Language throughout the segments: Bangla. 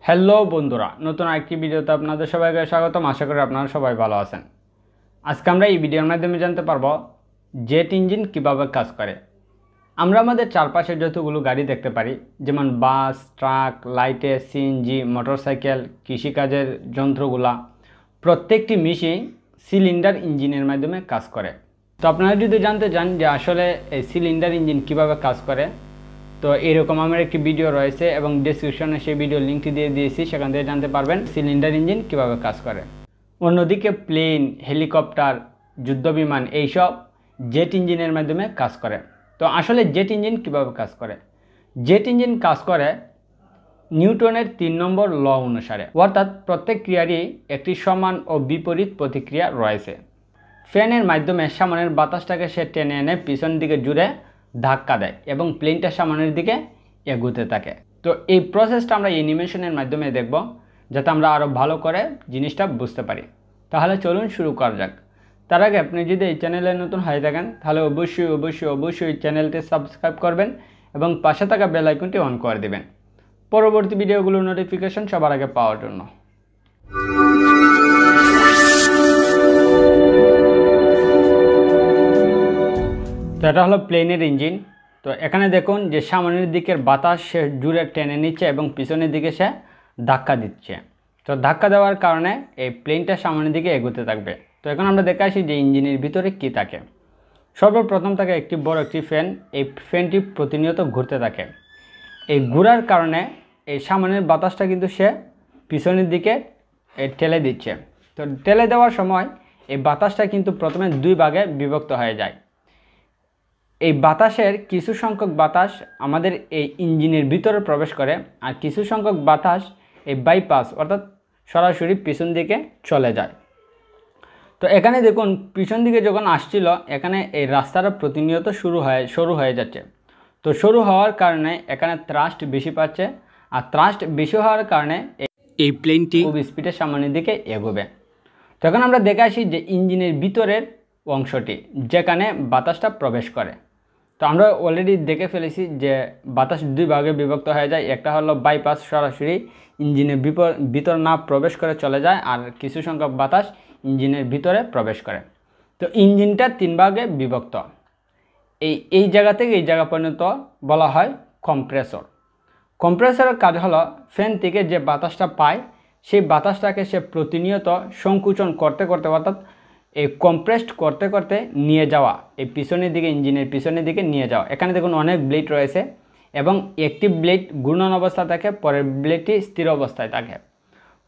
হ্যালো বন্ধুরা, নতুন আরেকটি ভিডিওতে আপনাদের সবাইকে স্বাগতম। আশা করি আপনারা সবাই ভালো আছেন। আজকে আমরা এই ভিডিওর মাধ্যমে জানতে পারবো জেট ইঞ্জিন কিভাবে কাজ করে। আমরা আমাদের চারপাশে যতগুলো গাড়ি দেখতে পারি, যেমন বাস, ট্রাক, লাইটে, সিএনজি, মোটরসাইকেল, কৃষিকাজের যন্ত্রগুলা, প্রত্যেকটি মেশিন সিলিন্ডার ইঞ্জিনের মাধ্যমে কাজ করে। তো আপনারা যদি জানতে চান যে আসলে এই সিলিন্ডার ইঞ্জিন কিভাবে কাজ করে, তো এরকম আমার একটি ভিডিও রয়েছে এবং ডেসক্রিপশনে সেই ভিডিও লিঙ্কটি দিয়ে দিয়েছি, সেখান থেকে জানতে পারবেন সিলিন্ডার ইঞ্জিন কিভাবে কাজ করে। অন্যদিকে প্লেন, হেলিকপ্টার, যুদ্ধবিমান এইসব জেট ইঞ্জিনের মাধ্যমে কাজ করে। তো আসলে জেট ইঞ্জিন কিভাবে কাজ করে? জেট ইঞ্জিন কাজ করে নিউটনের 3 নম্বর ল অনুসারে, অর্থাৎ প্রত্যেক ক্রিয়ারই একটি সমান ও বিপরীত প্রতিক্রিয়া রয়েছে। ফ্যানের মাধ্যমে সামনের বাতাসটাকে সে টেনে এনে পিছন দিকে জুড়ে ধাক্কা দেয় এবং প্লেনটা সামনের দিকে এগোতে থাকে। তো এই প্রসেসটা আমরা অ্যানিমেশনের মাধ্যমে দেখব, যাতে আমরা আরও ভালো করে জিনিসটা বুঝতে পারি। তাহলে চলুন শুরু করা যাক। তার আগে আপনি যদি এই চ্যানেলে নতুন হয়ে থাকেন, তাহলে অবশ্যই চ্যানেলটি সাবস্ক্রাইব করবেন এবং পাশে থাকা বেল আইকনটি অন করে দেবেন পরবর্তী ভিডিওগুলোর নোটিফিকেশন সবার আগে পাওয়ার জন্য। তো এটা হলো প্লেনের ইঞ্জিন। তো এখানে দেখুন যে সামনের দিকের বাতাস সে জুড়ে টেনে নিচ্ছে এবং পিছনের দিকে সে ধাক্কা দিচ্ছে। তো ধাক্কা দেওয়ার কারণে এই প্লেনটা সামনের দিকে এগোতে থাকবে। তো এখন আমরা দেখে আসি যে ইঞ্জিনের ভিতরে কী থাকে। সর্বপ্রথম থাকে একটি বড় একটি ফ্যান। এই ফ্যানটি প্রতিনিয়ত ঘুরতে থাকে। এই ঘোরার কারণে এই সামনের বাতাসটা কিন্তু সে পিছনের দিকে ঠেলে দিচ্ছে। তো ঠেলে দেওয়ার সময় এই বাতাসটা কিন্তু প্রথমে 2 ভাগে বিভক্ত হয়ে যায়। এই বাতাসের কিছু সংখ্যক বাতাস আমাদের এই ইঞ্জিনের ভিতরে প্রবেশ করে, আর কিছু সংখ্যক বাতাস এই বাইপাস অর্থাৎ সরাসরি পিছন দিকে চলে যায়। তো এখানে দেখুন পিছন দিকে যখন আসছিল, এখানে এই রাস্তাটা প্রতিনিয়ত সরু হয়ে যাচ্ছে। তো সরু হওয়ার কারণে এখানে থ্রাস্ট বেশি পাচ্ছে, আর থ্রাস্ট বেশি হওয়ার কারণে এই প্লেনটি খুব স্পিডে সামনের দিকে এগোবে। তো এখন আমরা দেখে আসি যে ইঞ্জিনের ভিতরের অংশটি, যেখানে বাতাসটা প্রবেশ করে। তো আমরা অলরেডি দেখে ফেলেছি যে বাতাস 2 ভাগে বিভক্ত হয়ে যায়। একটা হলো বাইপাস, সরাসরি ইঞ্জিনের ভিতর না প্রবেশ করে চলে যায়, আর কিছু সংখ্যক বাতাস ইঞ্জিনের ভিতরে প্রবেশ করে। তো ইঞ্জিনটা 3 ভাগে বিভক্ত। এই জায়গা থেকে এই জায়গা পর্যন্ত বলা হয় কম্প্রেসর। কম্প্রেসরের কাজ হলো ফ্যান থেকে যে বাতাসটা পায়, সেই বাতাসটাকে সে প্রতিনিয়ত সংকুচন করতে করতে অর্থাৎ এই কম্প্রেসড করতে করতে নিয়ে যাওয়া, এই পিছনের দিকে ইঞ্জিনের পিছনের দিকে নিয়ে যাওয়া। এখানে দেখুন অনেক ব্লেড রয়েছে এবং একটি ব্লেড ঘূর্ণন অবস্থা থাকে, পরের ব্লেডটি স্থির অবস্থায় থাকে।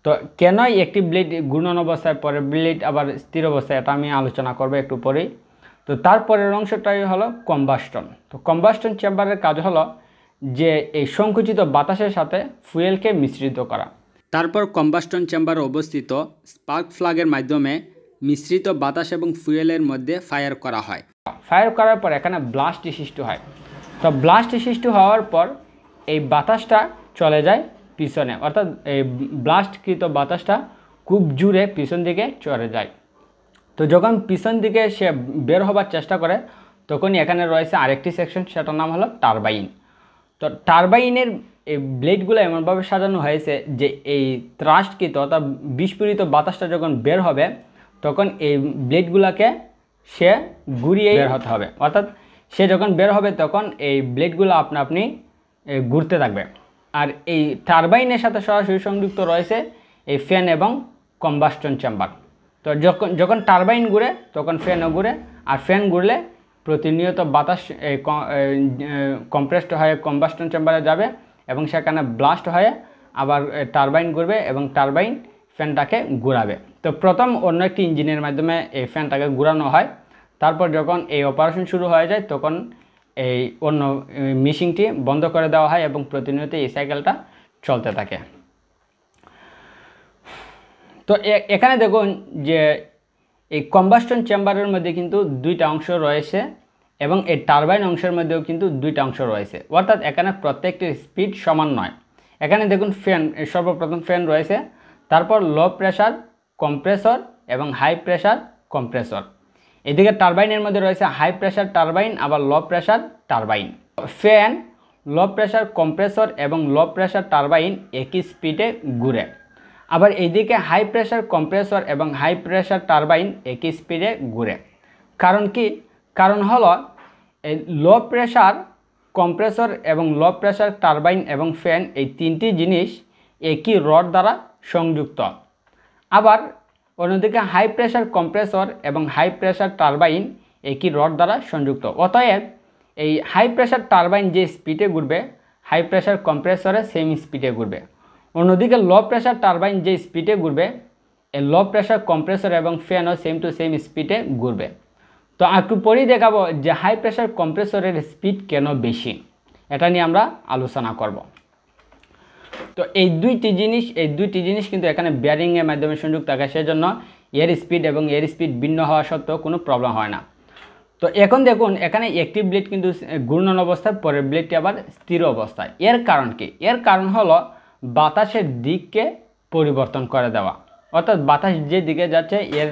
তো কেন একটি ব্লেড ঘূর্ণন অবস্থায়, পরের ব্লেড আবার স্থির অবস্থায়, এটা আমি আলোচনা করব একটু পরেই। তো তারপরের অংশটাই হলো কম্বাস্টন। তো কম্বাস্টন চেম্বারের কাজ হলো যে এই সংকুচিত বাতাসের সাথে ফুয়েলকে মিশ্রিত করা। তারপর কম্বাস্টন চেম্বারে অবস্থিত স্পার্ক প্লাগের মাধ্যমে মিশ্রিত বাতাস এবং ফুয়েলের মধ্যে ফায়ার করা হয়। ফায়ার করার পর এখানে ব্লাস্ট সৃষ্টি হয়। তো ব্লাস্ট সৃষ্টি হওয়ার পর এই বাতাসটা চলে যায় পিছনে, অর্থাৎ এই ব্লাস্টকৃত বাতাসটা খুব জোরে পিছন দিকে চলে যায়। তো যখন পিছন দিকে সে বের হবার চেষ্টা করে, তখনই এখানে রয়েছে আরেকটি সেকশন, সেটার নাম হলো টারবাইন। তো টারবাইনের এই ব্লেডগুলো এমনভাবে সাজানো হয়েছে যে এই থ্রাস্টকৃত অর্থাৎ বিস্ফোরিত বাতাসটা যখন বের হবে, তখন এই ব্লেডগুলোকে সে ঘুরিয়ে বের হতে হবে। অর্থাৎ সে যখন বের হবে তখন এই ব্লেডগুলো আপনি ঘুরতে থাকবে। আর এই টারবাইনের সাথে সরাসরি সংযুক্ত রয়েছে এই ফ্যান এবং কম্বাস্টন চেম্বার। তো যখন টারবাইন ঘুরে তখন ফ্যানও ঘুরে, আর ফ্যান ঘুরলে প্রতিনিয়ত বাতাস কম্প্রেসড হয়ে কম্বাস্টন চেম্বারে যাবে এবং সেখানে ব্লাস্ট হয়ে আবার টারবাইন ঘুরবে এবং টারবাইন ফ্যানটাকে ঘুরাবে। তো প্রথম অন্য একটি ইঞ্জিনের মাধ্যমে এই ফ্যানটাকে ঘুরানো হয়। তারপর যখন এই অপারেশন শুরু হয়ে যায়, তখন এই অন্য মেশিনটি বন্ধ করে দেওয়া হয় এবং প্রতিনিয়ত এই সাইকেলটা চলতে থাকে। তো এখানে দেখুন যে এই কম্বাস্টন চেম্বারের মধ্যে কিন্তু 2টা অংশ রয়েছে এবং এই টারবাইন অংশের মধ্যেও কিন্তু 2টা অংশ রয়েছে, অর্থাৎ এখানে প্রত্যেকটির স্পিড সমান নয়। এখানে দেখুন ফ্যান, সর্বপ্রথম ফ্যান রয়েছে, তারপর লো প্রেশার কম্প্রেসর এবং হাই প্রেশার কম্প্রেসর। এদিকে টারবাইনের মধ্যে রয়েছে হাই প্রেশার টারবাইন, আবার low pressure turbine. Fan low pressure compressor এবং লো প্রেশার টারবাইন একই স্পিডে ঘুরে। আবার এইদিকে হাই প্রেশার কম্প্রেসর এবং হাই প্রেশার টারবাইন একই স্পিডে ঘুরে। কারণ কি? কারণ হলো এই লো প্রেশার কম্প্রেসর এবং লো প্রেশার টারবাইন এবং ফ্যান এই তিনটি জিনিস একই রড দ্বারা সংযুক্ত। আবার অন্যদিকে হাই প্রেশার কম্প্রেসর এবং হাই প্রেশার টারবাইন একই রড দ্বারা সংযুক্ত। অতএব এই হাই প্রেশার টারবাইন যে স্পিডে ঘুরবে হাই প্রেশার কম্প্রেসরে সেম স্পিডে ঘুরবে। অন্যদিকে লো প্রেশার টারবাইন যে স্পিডে ঘুরবে এই লো প্রেশার কম্প্রেসর এবং ফ্যানও সেম টু সেম স্পিডে ঘুরবে। তো একটু পরেই দেখাবো যে হাই প্রেশার কম্প্রেসরের স্পিড কেন বেশি, এটা নিয়ে আমরা আলোচনা করব। তো এই দুইটি জিনিস কিন্তু এখানে বেয়ারিংয়ের মাধ্যমে সংযুক্ত থাকে, সেজন্য এর স্পিড এবং এর স্পিড ভিন্ন হওয়া সত্ত্বেও কোনো প্রবলেম হয় না। তো এখন দেখুন এখানে একটি ব্লেড কিন্তু ঘূর্ণন অবস্থায়, পরের ব্লেডটি আবার স্থির অবস্থায়। এর কারণ কি? এর কারণ হলো বাতাসের দিককে পরিবর্তন করে দেওয়া। অর্থাৎ বাতাস যে দিকে যাচ্ছে এর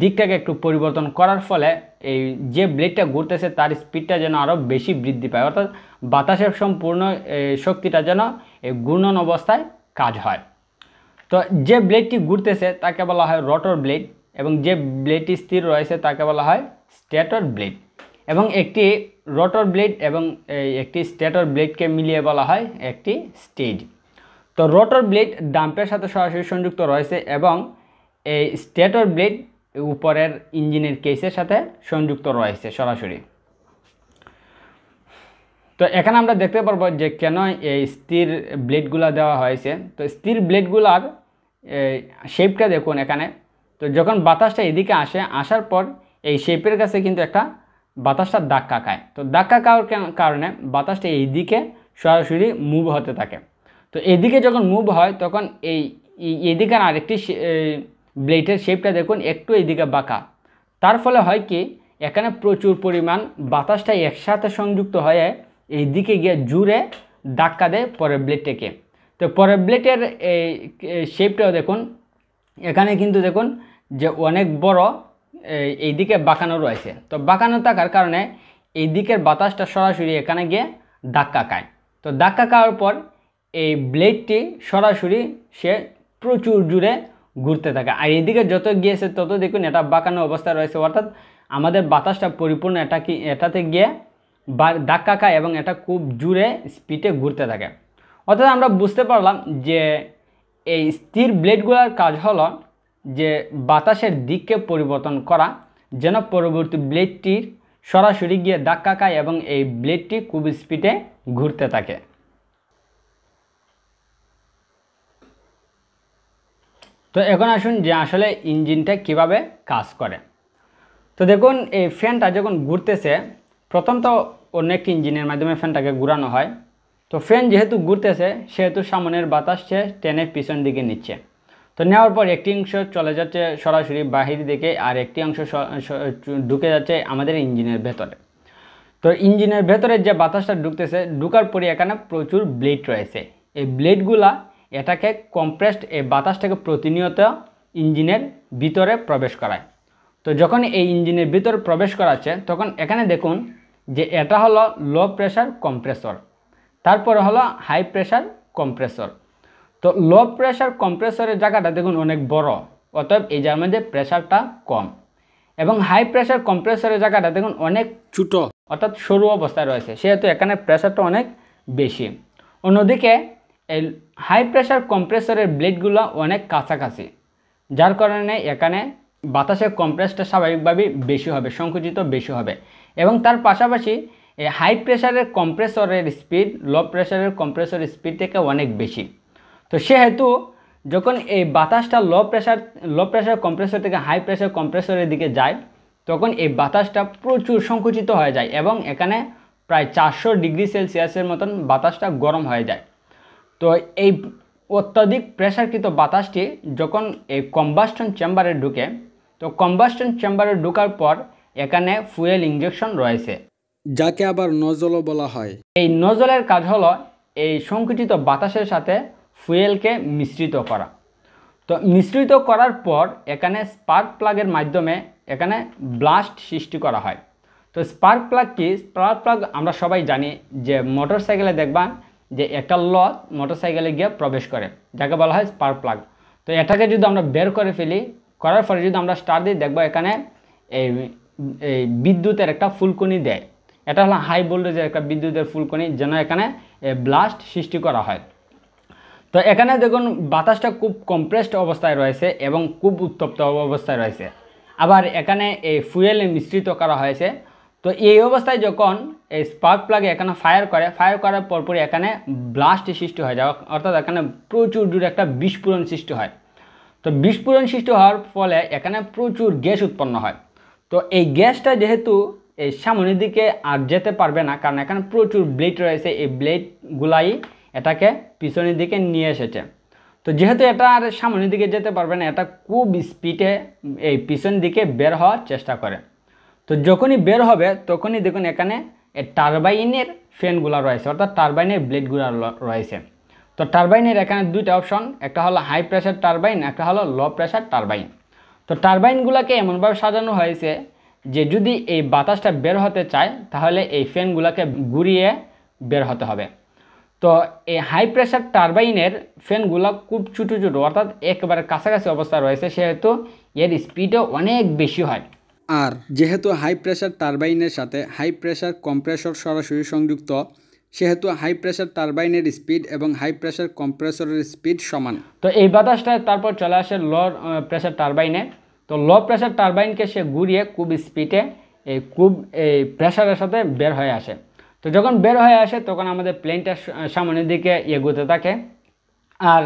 দিকটাকে একটু পরিবর্তন করার ফলে এই যে ব্লেডটা ঘুরতেছে তার স্পিডটা যেন আরও বেশি বৃদ্ধি পায়। অর্থাৎ বাতাসের সম্পূর্ণ শক্তিটা যেন এই ঘূর্ণন অবস্থায় কাজ হয়। তো যে ব্লেডটি ঘুরতেছে তাকে বলা হয় রোটর ব্লেড এবং যে ব্লেডটি স্থির রয়েছে তাকে বলা হয় স্টেটর ব্লেড। এবং একটি রোটর ব্লেড এবং একটি স্টেটর ব্লেডকে মিলিয়ে বলা হয় একটি স্টেজ। তো রোটর ব্লেড ডাম্পের সাথে সরাসরি সংযুক্ত রয়েছে এবং এই স্টেটর ব্লেড উপরের ইঞ্জিনের কেসের সাথে সংযুক্ত রয়েছে সরাসরি। তো এখানে আমরা দেখতে পারবো যে কেন এই স্থির ব্লেডগুলো দেওয়া হয়েছে। তো স্থির ব্লেডগুলার শেপটা দেখুন এখানে। তো যখন বাতাসটা এদিকে আসার পর এই শেপের কাছে কিন্তু একটা বাতাসটা ধাক্কা খায়। তো ধাক্কা খাওয়ার কারণে বাতাসটা এইদিকে সরাসরি মুভ হতে থাকে। তো এদিকে যখন মুভ হয় তখন এইদিকে আরেকটি ব্লেডের শেপটা দেখুন একটু এইদিকে বাঁকা। তার ফলে হয় কি এখানে প্রচুর পরিমাণ বাতাসটা একসাথে সংযুক্ত হয়ে এই দিকে গিয়ে জুড়ে ধাক্কা দেয় পরের ব্লেডটাকে। তো পরের ব্লেডের এই শেপটাও দেখুন এখানে কিন্তু দেখুন যে অনেক বড় এই দিকে বাঁকানো রয়েছে। তো বাঁকানো থাকার কারণে এই দিকের বাতাসটা সরাসরি এখানে গিয়ে ধাক্কা খায়। তো ধাক্কা খাওয়ার পর এই ব্লেডটি সরাসরি সে প্রচুর জুড়ে ঘুরতে থাকে। আর এইদিকে যত গিয়েছে তত দেখুন এটা বাঁকানো অবস্থায় রয়েছে। অর্থাৎ আমাদের বাতাসটা পরিপূর্ণ এটাতে গিয়ে ধাক্কা খায় এবং এটা খুব জোরে স্পিডে ঘুরতে থাকে। অর্থাৎ আমরা বুঝতে পারলাম যে এই স্থির ব্লেডগুলোর কাজ হলো যে বাতাসের দিককে পরিবর্তন করা যেন পরবর্তী ব্লেডটির সরাসরি গিয়ে ধাক্কা খায় এবং এই ব্লেডটি খুব স্পিডে ঘুরতে থাকে। তো এখন আসুন যে আসলে ইঞ্জিনটা কিভাবে কাজ করে। তো দেখুন এই ফ্যানটা যখন ঘুরতেছে প্রথম তো অন্য একটি ইঞ্জিনের মাধ্যমে ফ্যানটাকে ঘুরানো হয়। তো ফ্যান যেহেতু ঘুরতেছে সেহেতু সামনের বাতাস সে টেনে পিছন দিকে নিচ্ছে। তো নেওয়ার পর একটি অংশ চলে যাচ্ছে সরাসরি বাহির দিকে আর একটি অংশ ঢুকে যাচ্ছে আমাদের ইঞ্জিনের ভেতরে। তো ইঞ্জিনের ভেতরে যে বাতাসটা ঢুকতেছে ঢুকার পরে এখানে প্রচুর ব্লেড রয়েছে। এই ব্লেডগুলা এটাকে কম্প্রেসড এই বাতাসটাকে প্রতিনিয়ত ইঞ্জিনের ভিতরে প্রবেশ করায়। তো যখন এই ইঞ্জিনের ভিতরে প্রবেশ করাচ্ছে তখন এখানে দেখুন যে এটা হলো লো প্রেশার কম্প্রেসর, তারপরে হলো হাই প্রেশার কম্প্রেসর। তো লো প্রেশার কম্প্রেসরের জায়গাটা দেখুন অনেক বড়, অতএব এই যার মধ্যে প্রেশারটা কম। এবং হাই প্রেশার কম্প্রেসরের জায়গাটা দেখুন অনেক ছোট, অর্থাৎ সরু অবস্থায় রয়েছে, সেহেতু এখানে প্রেশারটা অনেক বেশি। অন্যদিকে এই হাই প্রেশার কম্প্রেসরের ব্লেডগুলো অনেক কাছাকাছি, যার কারণে এখানে বাতাসের কম্প্রেসটা স্বাভাবিকভাবেই বেশি হবে, সংকুচিত বেশি হবে। এবং তার পাশাপাশি এই হাই প্রেশারের কম্প্রেসরের স্পিড লো প্রেশারের কম্প্রেসরের স্পিড থেকে অনেক বেশি। তো সেহেতু যখন এই বাতাসটা লো প্রেশার কম্প্রেসর থেকে হাই প্রেশার কম্প্রেসরের দিকে যায় তখন এই বাতাসটা প্রচুর সংকুচিত হয়ে যায় এবং এখানে প্রায় 400 ডিগ্রি সেলসিয়াসের মতন বাতাসটা গরম হয়ে যায়। তো এই অত্যাধিক প্রেশারকৃত বাতাসটি যখন এই কম্বাস্টন চেম্বারে ঢুকে, তো কম্বাস্টন চেম্বারে ঢোকার পর এখানে ফুয়েল ইনজেকশন রয়েছে, যাকে আবার নজলও বলা হয়। এই নজলের কাজ হলো এই সংকুচিত বাতাসের সাথে ফুয়েলকে মিশ্রিত করা। তো মিশ্রিত করার পর এখানে স্পার্ক প্লাগের মাধ্যমে এখানে ব্লাস্ট সৃষ্টি করা হয়। তো তো স্পার্ক প্লাগ কি? স্পার্ক প্লাগ আমরা সবাই জানি যে মোটরসাইকেলে দেখবেন যে একটা লক মোটরসাইকেলে গিয়ে প্রবেশ করে, যাকে বলা হয় স্পার্ক প্লাগ। তো এটাকে যদি আমরা বের করে ফেলি, করার পরে যদি আমরা স্টার্ট দিই, দেখবো এখানে এই বিদ্যুতের একটা ফুলকণি দেয়। এটা হলো হাই ভোল্টেজের একটা বিদ্যুতের ফুলকণি, যেন এখানে ব্লাস্ট সৃষ্টি করা হয়। তো এখানে দেখুন বাতাসটা খুব কম্প্রেসড অবস্থায় রয়েছে এবং খুব উত্তপ্ত অবস্থায় রয়েছে। আবার এখানে এই ফুয়েল মিশ্রিত করা হয়েছে। তো এই অবস্থায় যখন এই স্পার্ক প্লাগে এখানে ফায়ার করার পরপরই এখানে ব্লাস্ট সৃষ্টি হয়ে যায়, অর্থাৎ এখানে প্রচুর জোরে একটা বিস্ফোরণ সৃষ্টি হয়। তো বিস্ফোরণ সৃষ্টি হওয়ার ফলে এখানে প্রচুর গ্যাস উৎপন্ন হয়। তো এই গ্যাসটা যেহেতু এই সামনের দিকে আর যেতে পারবে না, কারণ এখানে প্রচুর ব্লেড রয়েছে, এই ব্লেডগুলাই এটাকে পিছনের দিকে নিয়ে এসেছে। তো যেহেতু এটা আর সামনের দিকে যেতে পারবে না, এটা খুব স্পিডে এই পিছন দিকে বের হওয়ার চেষ্টা করে। তো যখনই বের হবে তখনই দেখুন এখানে টারবাইনের ফ্যানগুলো রয়েছে, অর্থাৎ টারবাইনের ব্লেডগুলো রয়েছে। তো টারবাইনের এখানে দুইটা অপশন, একটা হলো হাই প্রেশার টারবাইন, একটা হলো লো প্রেশার টারবাইন। তো টারবাইনগুলোকে এমনভাবে সাজানো হয়েছে যে যদি এই বাতাসটা বের হতে চায় তাহলে এই ফ্যানগুলোকে ঘুরিয়ে বের হতে হবে। তো এই হাই প্রেশার টারবাইনের ফ্যানগুলো খুব ছোটো ছোটো, অর্থাৎ একেবারে কাছাকাছি অবস্থা রয়েছে, সেহেতু এর স্পিডও অনেক বেশি হয়। আর যেহেতু হাই প্রেশার টারবাইনের সাথে হাই প্রেশার কম্প্রেসর সরাসরি সংযুক্ত, সেহেতু হাই প্রেশার টারবাইনের স্পিড এবং হাই প্রেশার কম্প্রেসরের স্পিড সমান। তো এই বাতাসটা তারপর চলে আসে লো প্রেশার টারবাইনে। তো লো প্রেশার টারবাইনকে সে ঘুরিয়ে খুব স্পিডে খুব প্রেশারের সাথে বের হয়ে আসে। তো যখন বের হয়ে আসে তখন আমাদের প্লেনটা সামনের দিকে এগোতে থাকে। আর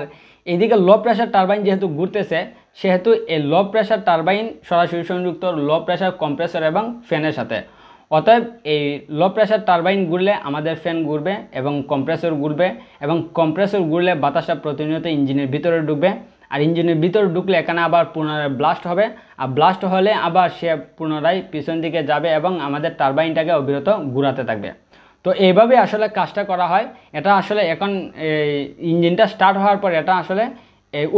এইদিকে লো প্রেশার টারবাইন যেহেতু ঘুরতেছে, সেহেতু এই লো প্রেশার টারবাইন সরাসরি সংযুক্ত লো প্রেশার কম্প্রেসর এবং ফ্যানের সাথে। অতএব এই লো প্রেশার টারবাইন ঘুরলে আমাদের ফ্যান ঘুরবে এবং কম্প্রেসর ঘুরবে, এবং কম্প্রেসর ঘুরলে বাতাসটা প্রতিনিয়ত ইঞ্জিনের ভিতরে ঢুকবে। আর ইঞ্জিনের ভিতরে ঢুকলে এখানে আবার পুনরায় ব্লাস্ট হবে, আর ব্লাস্ট হলে আবার সে পুনরায় পিছন দিকে যাবে এবং আমাদের টারবাইনটাকে অবিরত ঘুরাতে থাকবে। তো এইভাবে আসলে কাজটা করা হয়। এটা আসলে এখন ইঞ্জিনটা স্টার্ট হওয়ার পর এটা আসলে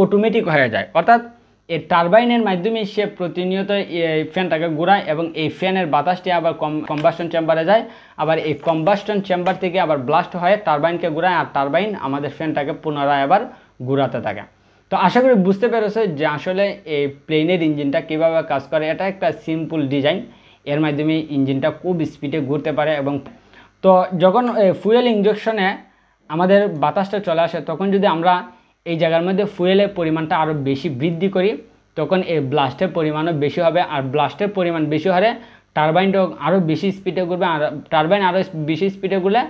অটোমেটিক হয়ে যায়, অর্থাৎ এই টারবাইনের মাধ্যমে সে প্রতিনিয়ত এই ফ্যানটাকে ঘোরায় এবং এই ফ্যানের বাতাসটি আবার কম্বাস্টন চেম্বারে যায়, আবার এই কম্বাস্টন চেম্বার থেকে আবার ব্লাস্ট হয়ে টারবাইনকে ঘোরায়, আর টারবাইন আমাদের ফ্যানটাকে পুনরায় আবার ঘোরাতে থাকে। তো আশা করি বুঝতে পেরেছে যে আসলে এই প্লেনের ইঞ্জিনটা কীভাবে কাজ করে। এটা একটা সিম্পল ডিজাইন, এর মাধ্যমে ইঞ্জিনটা খুব স্পিডে ঘুরতে পারে। এবং তো যখন ফুয়েল ইঞ্জেকশনে আমাদের বাতাসটা চলে আসে, তখন যদি আমরা এই জায়গার মধ্যে ফুয়েলের পরিমাণটা আরও বেশি বৃদ্ধি করি, তখন এই ব্লাস্টের পরিমাণও বেশি হবে। আর ব্লাস্টের পরিমাণ বেশি হলে টারবাইনটাও আরও বেশি স্পিডে ঘুরবে, আর টারবাইন আরও বেশি স্পিডে ঘুরলে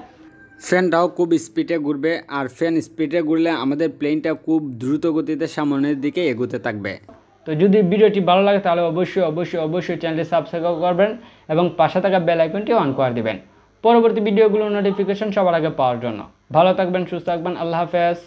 ফ্যানটাও খুব স্পিডে ঘুরবে, আর ফ্যান স্পিডে ঘুরলে আমাদের প্লেনটা খুব দ্রুত গতিতে সামনের দিকে এগোতে থাকবে। তো যদি ভিডিওটি ভালো লাগে তাহলে অবশ্যই চ্যানেলটি সাবস্ক্রাইব করবেন এবং পাশে থাকা বেল আইকনটি অন করে দেবেন পরবর্তী ভিডিওগুলোর নোটিফিকেশন সবার আগে পাওয়ার জন্য। ভালো থাকবেন, সুস্থ থাকবেন, আল্লাহ হাফেজ।